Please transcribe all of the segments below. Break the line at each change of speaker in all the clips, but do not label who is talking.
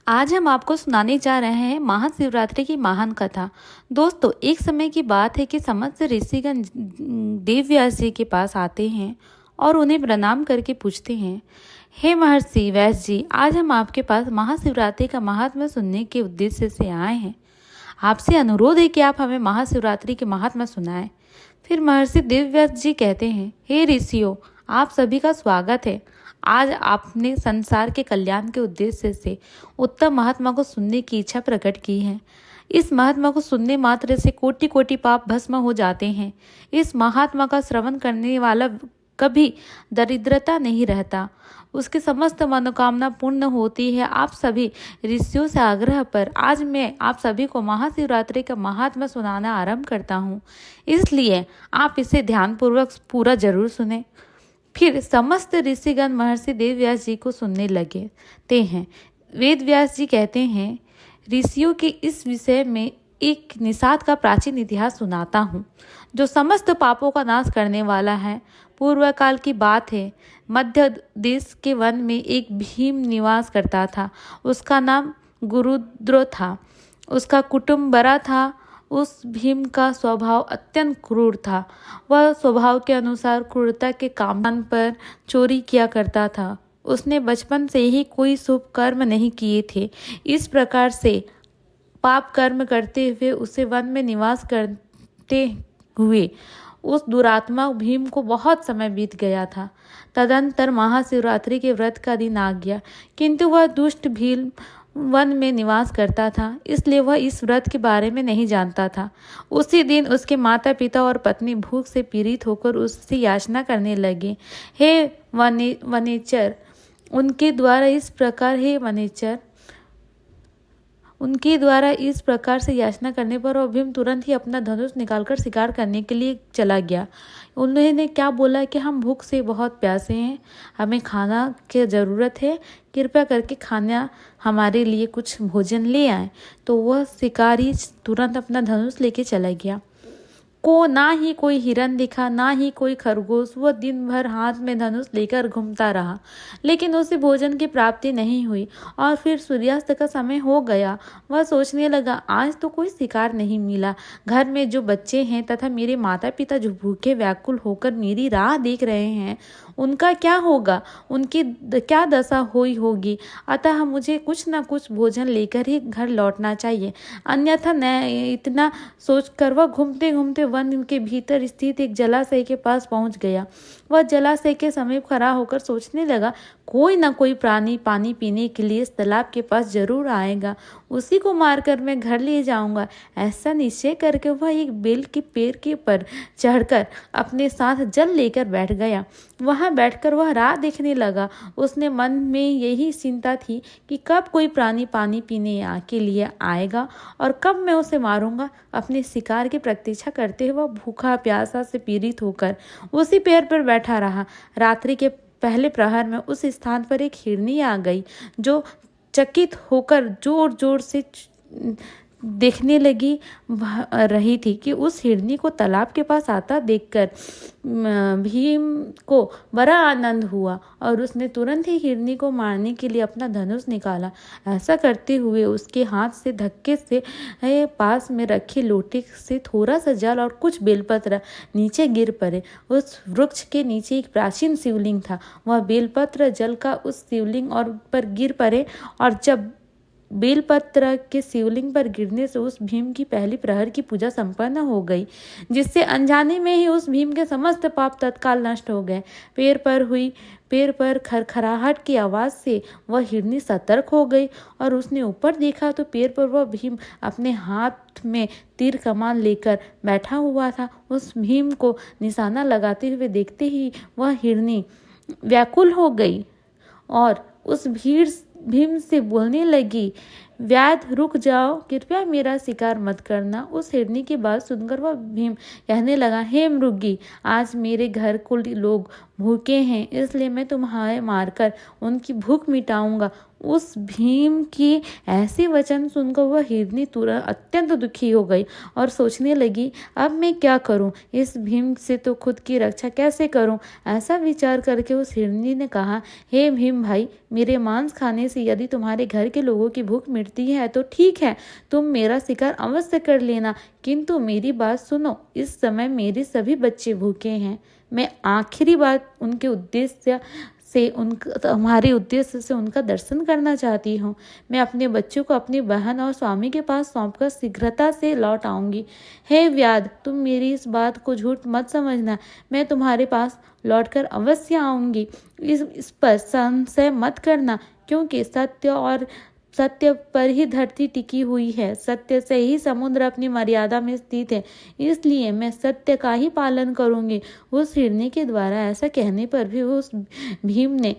आज हम आपको सुनाने जा रहे हैं महाशिवरात्रि की महान कथा। दोस्तों, एक समय की बात है कि समस्त ऋषिगण देव व्यास जी के पास आते हैं और उन्हें प्रणाम करके पूछते हैं, हे महर्षि व्यास जी, आज हम आपके पास महाशिवरात्रि का महात्म्य सुनने के उद्देश्य से आए हैं। आपसे अनुरोध है कि आप हमें महाशिवरात्रि के महात्म्य सुनाएं। फिर महर्षि देवव्यास जी कहते हैं, हे ऋषियों, आप सभी का स्वागत है। आज आपने संसार के कल्याण के उद्देश्य से उत्तम महात्मा को सुनने की इच्छा प्रकट की है। इस महात्मा को सुनने मात्र से कोटि कोटि पाप भस्म हो जाते हैं। इस महात्मा का श्रवण करने वाला कभी दरिद्रता नहीं रहता, उसकी समस्त मनोकामना पूर्ण होती है। आप सभी ऋषियों से आग्रह पर आज मैं आप सभी को महाशिवरात्रि का महात्मा सुनाना आरंभ करता हूँ, इसलिए आप इसे ध्यानपूर्वक पूरा जरूर सुने। फिर समस्त ऋषिगण महर्षि देवव्यास जी को सुनने लगे हैं। वेद व्यास जी कहते हैं, ऋषियों के इस विषय में एक निषाद का प्राचीन इतिहास सुनाता हूँ, जो समस्त पापों का नाश करने वाला है। पूर्व काल की बात है, मध्य देश के वन में एक भीम निवास करता था। उसका नाम गुरुद्रो था। उसका कुटुंब बड़ा था। उस भीम का स्वभाव अत्यंत क्रूर था। वह स्वभाव के अनुसार क्रूरता के काम पर चोरी किया करता था। उसने बचपन से ही कोई शुभ कर्म नहीं किए थे। इस प्रकार से पाप कर्म करते हुए उसे वन में निवास करते हुए उस दुरात्मा भीम को बहुत समय बीत गया था। तदंतर महाशिवरात्रि के व्रत का दिन आ गया, किंतु वह दुष्ट भीम वन में निवास करता था, इसलिए वह इस व्रत के बारे में नहीं जानता था। उसी दिन उसके माता पिता और पत्नी भूख से पीड़ित होकर उससे याचना करने लगे, हे वनेचर, उनके द्वारा इस प्रकार से याचना करने पर वह भीम तुरंत ही अपना धनुष निकालकर शिकार करने के लिए चला गया। उन्होंने क्या बोला कि हम भूख से बहुत प्यासे हैं, हमें खाना की ज़रूरत है, कृपया करके खाना हमारे लिए कुछ भोजन ले आए। तो वह शिकारी तुरंत अपना धनुष लेके चला गया। ना ही कोई हिरन दिखा, ना ही कोई खरगोश। वह दिन भर हाथ में धनुष लेकर घूमता रहा, लेकिन उसे भोजन की प्राप्ति नहीं हुई और फिर सूर्यास्त का समय हो गया। वह सोचने लगा, आज तो कोई शिकार नहीं मिला। घर में जो बच्चे हैं तथा मेरे माता पिता जो भूखे व्याकुल होकर मेरी राह देख रहे हैं, उनका क्या होगा, उनकी क्या दशा हुई होगी। अतः मुझे कुछ न कुछ भोजन लेकर ही घर लौटना चाहिए, अन्यथा न। इतना सोचकर वह घूमते घूमते वन के भीतर स्थित एक जलाशय के पास पहुंच गया। वह जलाशय के समीप खड़ा होकर सोचने लगा, कोई न कोई प्राणी पानी पीने के लिए इस तालाब के पास जरूर आएगा, उसी को मारकर मैं घर ले जाऊंगा। ऐसा निश्चय करके वह एक बेल के पेड़ के पर चढ़कर अपने साथ जल लेकर बैठ गया। वहां बैठकर वह राह देखने लगा। उसने मन में यही चिंता थी कि कब कोई प्राणी पानी पीने के लिए आएगा और कब मैं उसे मारूंगा। अपने शिकार की प्रतीक्षा करते हुए वह भूखा प्यासा से पीड़ित होकर उसी पेड़ पर बैठा रहा। रात्रि के पहले प्रहर में उस स्थान पर एक हिरनी आ गई, जो चकित होकर जोर जोर से देखने लगी रही थी कि उस हिरनी को तालाब के पास आता देखकर भीम को बड़ा आनंद हुआ और उसने तुरंत ही हिरनी को मारने के लिए अपना धनुष निकाला। ऐसा करते हुए उसके हाथ से धक्के से पास में रखे लोटे से थोड़ा सा जल और कुछ बेलपत्र नीचे गिर पड़े। उस वृक्ष के नीचे एक प्राचीन शिवलिंग था। वह बेलपत्र जल का उस शिवलिंग पर गिर पड़े और जब बेलपत्र के शिवलिंग पर गिरने से उस भीम की पहली प्रहर की पूजा संपन्न हो गई, जिससे अनजाने में ही उस भीम के समस्त पाप तत्काल नष्ट हो गए। पेड़ पर खरखराहट की आवाज से वह हिरनी सतर्क हो गई और उसने ऊपर देखा तो पेड़ पर वह भीम अपने हाथ में तीर कमान लेकर बैठा हुआ था। उस भीम को निशाना लगाते हुए देखते ही वह हिरनी व्याकुल हो गई और उस भीम से बोलने लगी, व्याध रुक जाओ, कृपया मेरा शिकार मत करना। उस हिरनी की बात सुनकर वह भीम कहने लगा, हे मृगी, आज मेरे घर को लोग भूखे हैं, इसलिए मैं तुम्हारे मारकर उनकी भूख मिटाऊंगा। उस भीम की ऐसी वचन सुनकर वह हिरनी तुरंत अत्यंत दुखी हो गई और सोचने लगी, अब मैं क्या करूं, इस भीम से तो खुद की रक्षा कैसे करूं। ऐसा विचार करके उस हिरनी ने कहा, हे भीम भाई, मेरे मांस खाने से यदि तुम्हारे घर के लोगों की भूख मिटती है तो ठीक है, तुम मेरा शिकार अवश्य कर लेना, किंतु मेरी बात सुनो, इस समय मेरे सभी बच्चे भूखे हैं। मैं आखिरी बार उनके उद्देश्य से हमारे उद्देश्य से उनका दर्शन करना चाहती हूँ। मैं अपने बच्चों को अपनी बहन और स्वामी के पास सौंपकर शीघ्रता से लौट आऊंगी। हे व्याध, तुम मेरी इस बात को झूठ मत समझना, मैं तुम्हारे पास लौटकर अवश्य आऊंगी। इस पर संशय मत करना, क्योंकि सत्य पर ही धरती टिकी हुई है, सत्य से ही समुद्र अपनी मर्यादा में स्थित है, इसलिए मैं सत्य का ही पालन करूंगी। उस हिरनी के द्वारा ऐसा कहने पर भी उस भीम ने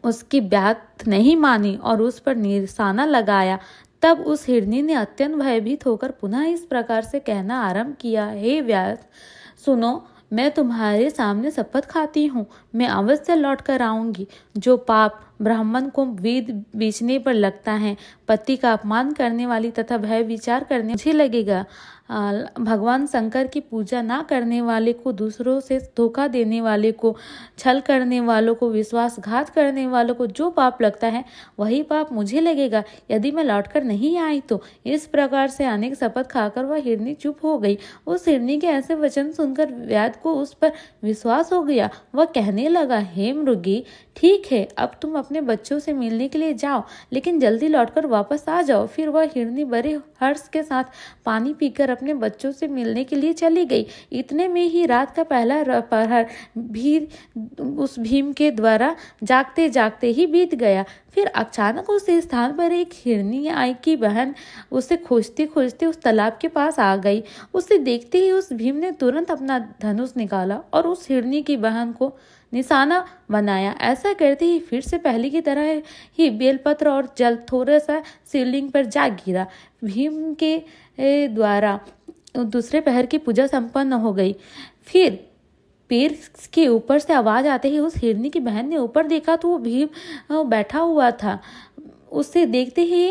उसकी बात नहीं मानी और उस पर निशाना लगाया। तब उस हिरनी ने अत्यंत भयभीत होकर पुनः इस प्रकार से कहना आरंभ किया, हे व्यास, सुनो, मैं तुम्हारे सामने शपथ खाती हूँ, मैं अवश्य लौट कर आऊंगी। जो पाप ब्राह्मण को वेद बेचने पर लगता है, पति का अपमान करने वाली तथा भय विचार करने मुझे लगेगा, भगवान शंकर की पूजा ना करने वाले को, दूसरों से धोखा देने वाले को, छल करने वालों को, विश्वासघात करने वालों को जो पाप लगता है वही पाप मुझे लगेगा यदि मैं लौटकर नहीं आई तो। इस प्रकार से अनेक शपथ खाकर वह हिरनी चुप हो गई। उस हिरनी के ऐसे वचन सुनकर व्याध को उस पर विश्वास हो गया। वह कहने लगा, हे मृगी, ठीक है, अब तुम अपने बच्चों से मिलने के लिए जाओ, लेकिन जल्दी लौटकर वापस आ जाओ। फिर वह हिरनी बड़े हर्ष के साथ पानी पीकर अपने बच्चों से मिलने के लिए चली गई। इतने में ही रात का पहला पहर भी उस भीम के द्वारा जागते जागते ही बीत गया। फिर अचानक उस स्थान पर एक हिरनी आई की बहन उसे खोजते खोजते उस तालाब के पास आ गई। उसे देखते ही उस भीम ने तुरंत अपना धनुष निकाला और उस हिरनी की बहन को निशाना बनाया। ऐसा करते ही फिर से पहले की तरह ही बेलपत्र और जल थोड़ा सा शिवलिंग पर जा गिरा। भीम के द्वारा दूसरे पहर की पूजा संपन्न हो गई। फिर पेड़ के ऊपर से आवाज आते ही उस हिरनी की बहन ने ऊपर देखा तो वो भीम बैठा हुआ था। उसे देखते ही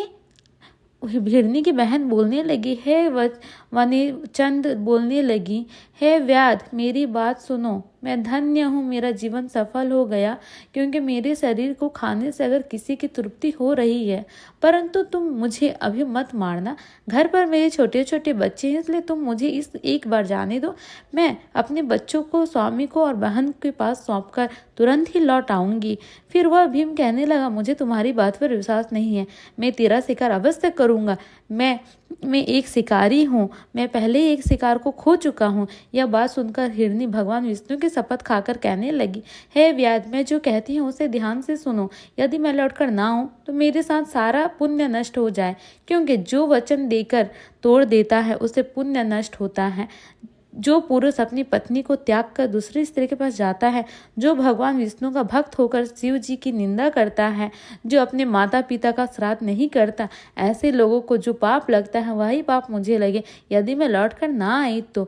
हिरनी की बहन बोलने लगी, हे वनीचंद बोलने लगी, हे व्याध, मेरी बात सुनो, मैं धन्य हूँ, मेरा जीवन सफल हो गया, क्योंकि मेरे शरीर को खाने से अगर किसी की तृप्ति हो रही है, परंतु तुम मुझे अभी मत मारना। घर पर मेरे छोटे छोटे बच्चे हैं, इसलिए तुम मुझे इस एक बार जाने दो। मैं अपने बच्चों को स्वामी को और बहन के पास सौंपकर तुरंत ही लौट आऊंगी। फिर वह भीम कहने लगा, मुझे तुम्हारी बात पर विश्वास नहीं है, मैं तेरा शिकार अवश्य करूंगा। मैं एक शिकारी हूँ, मैं पहले एक शिकार को खो चुका हूँ। यह बात सुनकर हिरनी भगवान विष्णु की शपथ खाकर कहने लगी, हे व्याध, मैं जो कहती हूँ उसे ध्यान से सुनो। यदि मैं लौटकर ना आऊं तो मेरे साथ सारा पुण्य नष्ट हो जाए, क्योंकि जो वचन देकर तोड़ देता है उसे पुण्य नष्ट होता है। जो पुरुष अपनी पत्नी को त्याग कर दूसरी स्त्री के पास जाता है, जो भगवान विष्णु का भक्त होकर शिव जी की निंदा करता है, जो अपने माता पिता का श्राद्ध नहीं करता, ऐसे लोगों को जो पाप लगता है वही पाप मुझे लगे यदि मैं लौट कर ना आई तो।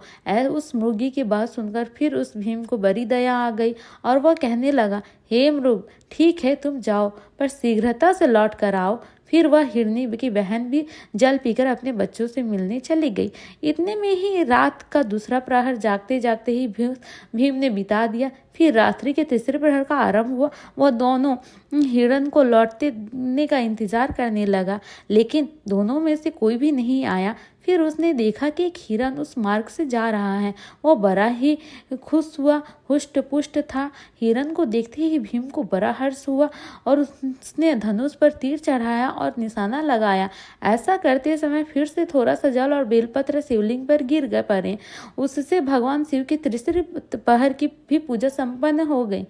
उस मृगी की बात सुनकर फिर उस भीम को बड़ी दया आ गई और वह कहने लगा, हे मृग, ठीक है, तुम जाओ, पर शीघ्रता से लौट कर आओ। फिर वह हिरनी की बहन भी जल पीकर अपने बच्चों से मिलने चली गई। इतने में ही रात का दूसरा प्रहर जागते जागते ही भीम ने बिता दिया। फिर रात्रि के तीसरे प्रहर का आरंभ हुआ। वह दोनों हिरण को लौटने का इंतजार करने लगा, लेकिन दोनों में से कोई भी नहीं आया। फिर उसने देखा कि एक हिरण उस मार्ग से जा रहा है। वो बड़ा ही खुश हुआ, हुष्ट पुष्ट था। हिरण को देखते ही भीम को बड़ा हर्ष हुआ और उसने धनुष पर तीर चढ़ाया और निशाना लगाया। ऐसा करते समय फिर से थोड़ा सा जल और बेलपत्र शिवलिंग पर गिर पड़े। उससे भगवान शिव की तीसरे पहर की भी पूजा संपन्न हो गई।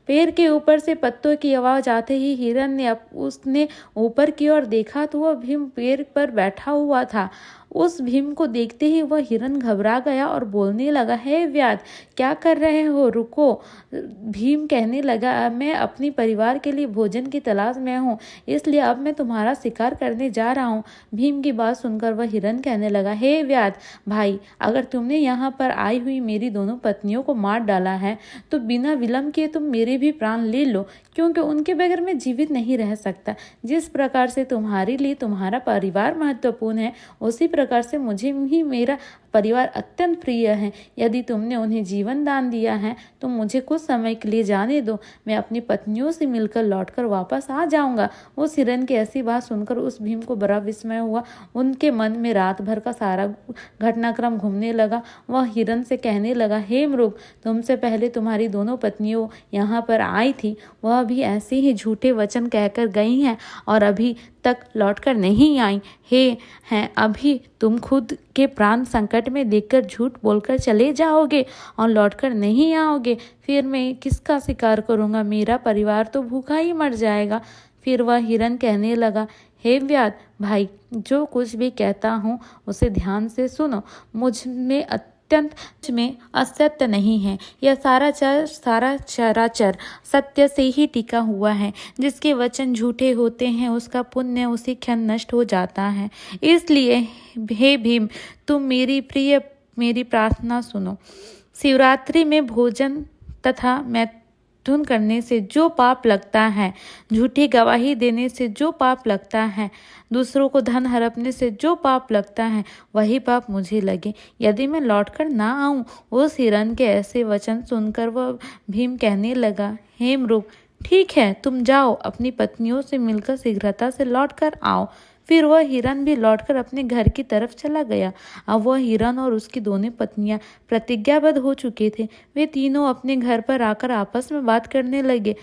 पेड़ के ऊपर से पत्तों की आवाज आते ही हिरन ने उसने ऊपर की ओर देखा तो वह भीम पेड़ पर बैठा हुआ था। उस भीम को देखते ही वह हिरन घबरा गया और बोलने लगा, हे व्याध, क्या कर रहे हो, रुको। भीम कहने लगा, मैं अपनी परिवार के लिए भोजन की तलाश में हूँ, इसलिए अब मैं तुम्हारा शिकार करने जा रहा हूँ। भीम की बात सुनकर वह हिरन कहने लगा, हे व्याध भाई, अगर तुमने यहाँ पर आई हुई मेरी दोनों पत्नियों को मार डाला है तो बिना विलंब किए तुम मेरे भी प्राण ले लो, क्योंकि उनके बगैर मैं जीवित नहीं रह सकता। जिस प्रकार से तुम्हारे लिए तुम्हारा परिवार महत्वपूर्ण है, उसी प्रकार से मुझे भी मेरा परिवार अत्यंत प्रिय है। यदि तुमने उन्हें जीवन दान दिया है तो मुझे कुछ समय के लिए जाने दो, मैं अपनी पत्नियों से मिलकर लौटकर वापस आ जाऊंगा। उस हिरन की ऐसी बात सुनकर उस भीम को बड़ा विस्मय हुआ। उनके मन में रात भर का सारा घटनाक्रम घूमने लगा। वह हिरन से कहने लगा, हे मृग, तुमसे पहले तुम्हारी दोनों पत्नियों यहाँ पर आई थी, वह भी ऐसे ही झूठे वचन कहकर गई हैं और अभी तक लौटकर नहीं आई हैं। अभी तुम खुद के प्राण संकट में देखकर झूठ बोलकर चले जाओगे और लौटकर नहीं आओगे, फिर मैं किसका शिकार करूंगा, मेरा परिवार तो भूखा ही मर जाएगा। फिर वह हिरन कहने लगा, हे व्याध भाई, जो कुछ भी कहता हूँ उसे ध्यान से सुनो। मुझ में अत्यंत में असत्य नहीं है। यह सारा चराचर सत्य से ही टिका हुआ है। जिसके वचन झूठे होते हैं उसका पुण्य उसी क्षण नष्ट हो जाता है। इसलिए हे भीम, तुम मेरी प्रार्थना सुनो। शिवरात्रि में भोजन तथा मैथुन करने से जो पाप लगता है, झूठी गवाही देने से जो पाप लगता है, दूसरों को धन हड़पने से जो पाप लगता है, वही पाप मुझे लगे यदि मैं लौटकर ना आऊं। उस हिरन के ऐसे वचन सुनकर वह भीम कहने लगा, हे मृग, ठीक है, तुम जाओ, अपनी पत्नियों से मिलकर शीघ्रता से लौट कर आओ। फिर वह हिरन भी लौटकर अपने घर की तरफ चला गया। अब वह हिरन और उसकी दोनों पत्नियां प्रतिज्ञाबद्ध हो चुके थे। वे तीनों अपने घर पर आकर आपस में बात करने लगे।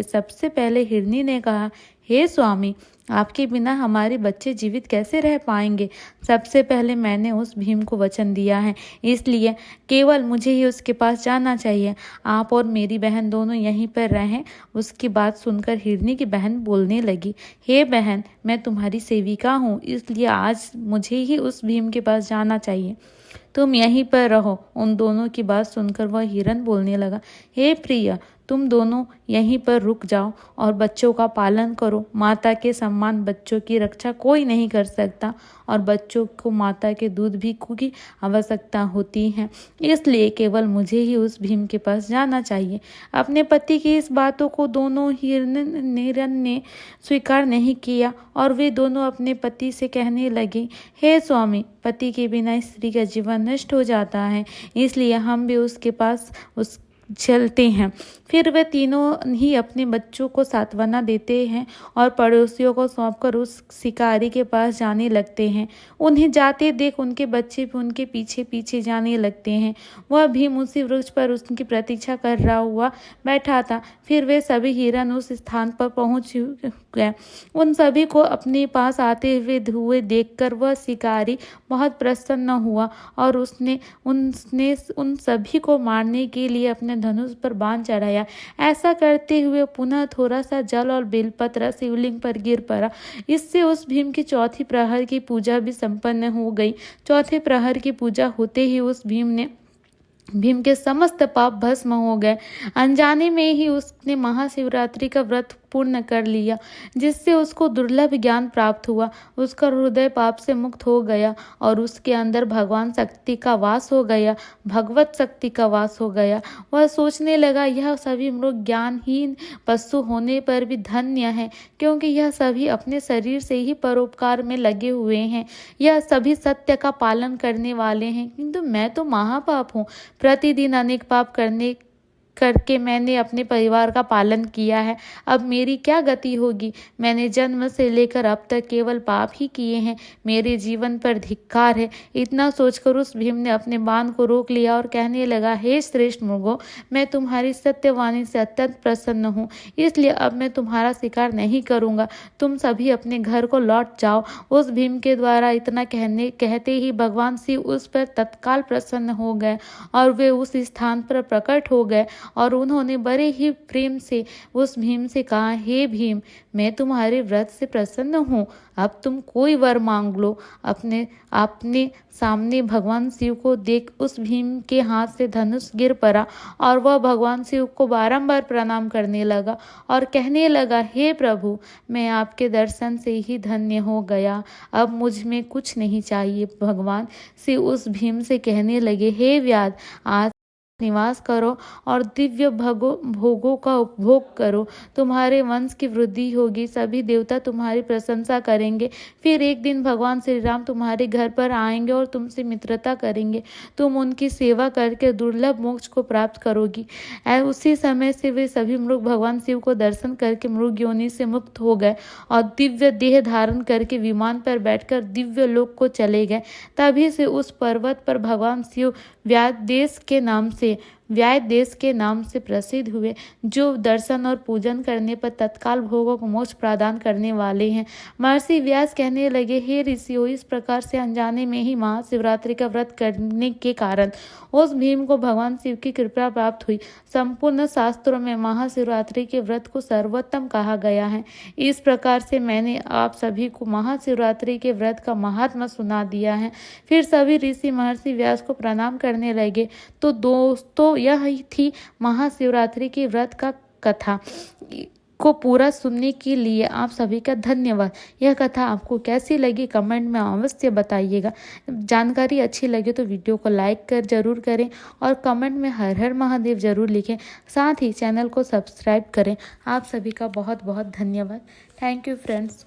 सबसे पहले हिरनी ने कहा, हे स्वामी, आपके बिना हमारे बच्चे जीवित कैसे रह पाएंगे। सबसे पहले मैंने उस भीम को वचन दिया है, इसलिए केवल मुझे ही उसके पास जाना चाहिए। आप और मेरी बहन दोनों यहीं पर रहें। उसकी बात सुनकर हिरनी की बहन बोलने लगी, हे बहन, मैं तुम्हारी सेविका हूँ, इसलिए आज मुझे ही उस भीम के पास जाना चाहिए, तुम यहीं पर रहो। उन दोनों की बात सुनकर वह हिरन बोलने लगा, हे प्रिय, तुम दोनों यहीं पर रुक जाओ और बच्चों का पालन करो। माता के समान बच्चों की रक्षा कोई नहीं कर सकता और बच्चों को माता के दूध भी की आवश्यकता होती है, इसलिए केवल मुझे ही उस भीम के पास जाना चाहिए। अपने पति की इस बातों को दोनों हिरन ने स्वीकार नहीं किया और वे दोनों अपने पति से कहने लगे, हे स्वामी, पति के बिना स्त्री का जीवन नष्ट हो जाता है, इसलिए हम भी उसके पास चलते हैं। फिर वे तीनों ही अपने बच्चों को सांत्वना देते हैं और पड़ोसियों को सौंपकर उस शिकारी के पास जाने लगते हैं। उन्हें जाते देख उनके बच्चे भी उनके पीछे पीछे जाने लगते हैं। वह भीम उसी वृक्ष पर उसकी प्रतीक्षा कर रहा हुआ बैठा था। फिर वे सभी हिरन उस स्थान पर पहुंच गए। उन सभी को अपने पास आते हुए देखकर वह शिकारी बहुत प्रसन्न हुआ और उसने उन सभी को मारने के लिए अपने धनुष पर बाण चढ़ाया। ऐसा करते हुए पुनः थोड़ा सा जल और बेलपत्र शिवलिंग पर गिर पड़ा। इससे उस भीम की चौथी प्रहर की पूजा भी संपन्न हो गई। चौथे प्रहर की पूजा होते ही उस भीम के समस्त पाप भस्म हो गए। अनजाने में ही उसने महाशिवरात्रि का व्रत पूर्ण कर लिया, जिससे उसको दुर्लभ ज्ञान प्राप्त हुआ। उसका हृदय पाप से मुक्त हो गया और उसके अंदर भगवत शक्ति का वास हो गया। वह सोचने लगा, यह सभी मृग ज्ञानहीन पशु होने पर भी धन्य है, क्योंकि यह सभी अपने शरीर से ही परोपकार में लगे हुए हैं। यह सभी सत्य का पालन करने वाले हैं, किंतु मैं तो महापाप हूँ। प्रतिदिन अनेक पाप करके मैंने अपने परिवार का पालन किया है। अब मेरी क्या गति होगी। मैंने जन्म से लेकर अब तक केवल पाप ही किए हैं। मेरे जीवन पर धिक्कार है। इतना सोचकर उस भीम ने अपने बाण को रोक लिया और कहने लगा, हे श्रेष्ठ मृगों, मैं तुम्हारी सत्यवाणी से अत्यंत प्रसन्न हूँ, इसलिए अब मैं तुम्हारा शिकार नहीं करूँगा। तुम सभी अपने घर को लौट जाओ। उस भीम के द्वारा इतना कहते ही भगवान शिव उस पर तत्काल प्रसन्न हो गए और वे उस स्थान पर प्रकट हो गए और उन्होंने बड़े ही प्रेम से उस भीम से कहा, हे भीम, मैं तुम्हारे व्रत से प्रसन्न हूँ, अब तुम कोई वर मांग लो। अपने सामने भगवान शिव को देख उस भीम के हाथ से धनुष गिर पड़ा और वह भगवान शिव को बारंबार प्रणाम करने लगा और कहने लगा, हे प्रभु, मैं आपके दर्शन से ही धन्य हो गया, अब मुझ में कुछ नहीं चाहिए। भगवान शिव उस भीम से कहने लगे, हे व्याध, आज निवास करो और दिव्य भोगों का उपभोग करो, तुम्हारे वंश की वृद्धि होगी, सभी देवता तुम्हारी प्रशंसा करेंगे। फिर एक दिन भगवान श्री राम तुम्हारे घर पर आएंगे और तुमसे मित्रता करेंगे, तुम उनकी सेवा करके दुर्लभ मोक्ष को प्राप्त करोगी। उसी समय से वे सभी मृग भगवान शिव को दर्शन करके मृग योनि से मुक्त हो गए और दिव्य देह धारण करके विमान पर बैठकर दिव्य लोक को चले गए। तभी से उस पर्वत पर भगवान शिव व्याय देश के नाम से प्रसिद्ध हुए, जो दर्शन और पूजन करने पर तत्काल भोगों को मोक्ष प्रदान करने वाले हैं। महर्षि व्यास कहने लगे, हे ऋषियों, इस प्रकार से अनजाने में ही महाशिवरात्रि का व्रत करने के कारण उस भीम को भगवान शिव की कृपा प्राप्त हुई। संपूर्ण शास्त्रों में महाशिवरात्रि के व्रत को सर्वोत्तम कहा गया है। इस प्रकार से मैंने आप सभी को महाशिवरात्रि के व्रत का महात्मा सुना दिया है। फिर सभी ऋषि महर्षि व्यास को प्रणाम करने लगे। तो दोस्तों, यह थी महाशिवरात्रि की व्रत का कथा को पूरा सुनने के लिए आप सभी का धन्यवाद। यह कथा आपको कैसी लगी कमेंट में अवश्य बताइएगा। जानकारी अच्छी लगे तो वीडियो को लाइक जरूर करें और कमेंट में हर हर महादेव जरूर लिखें। साथ ही चैनल को सब्सक्राइब करें। आप सभी का बहुत बहुत धन्यवाद। Thank you friends.